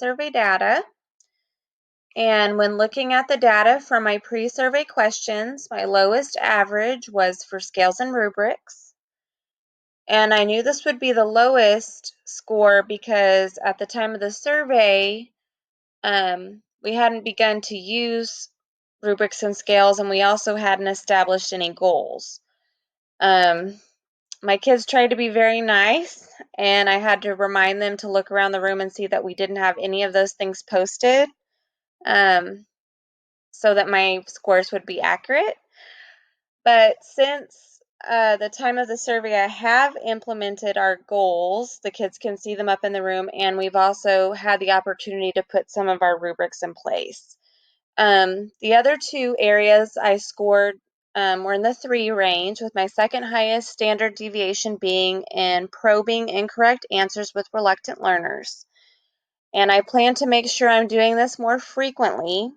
survey data. And when looking at the data from my pre-survey questions, my lowest average was for scales and rubrics. And I knew this would be the lowest score because at the time of the survey, we hadn't begun to use rubrics and scales, and we also hadn't established any goals. My kids tried to be very nice, and I had to remind them to look around the room and see that we didn't have any of those things posted, so that my scores would be accurate. But since the time of the survey, I have implemented our goals. The kids can see them up in the room, and we've also had the opportunity to put some of our rubrics in place. The other two areas I scored were in the 3 range, with my second highest standard deviation being in probing incorrect answers with reluctant learners. And I plan to make sure I'm doing this more frequently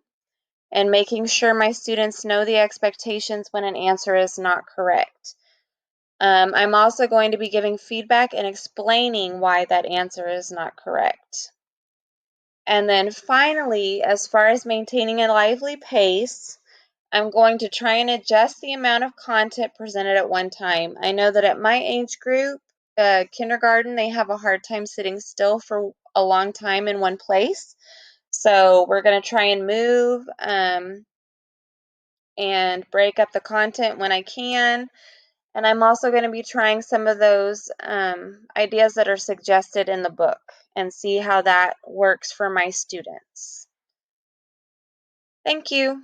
and making sure my students know the expectations when an answer is not correct. I'm also going to be giving feedback and explaining why that answer is not correct. And then finally, as far as maintaining a lively pace, I'm going to try and adjust the amount of content presented at one time. I know that at my age group, kindergarten, they have a hard time sitting still for a long time in one place. So we're going to try and move and break up the content when I can. And I'm also going to be trying some of those ideas that are suggested in the book and see how that works for my students. Thank you.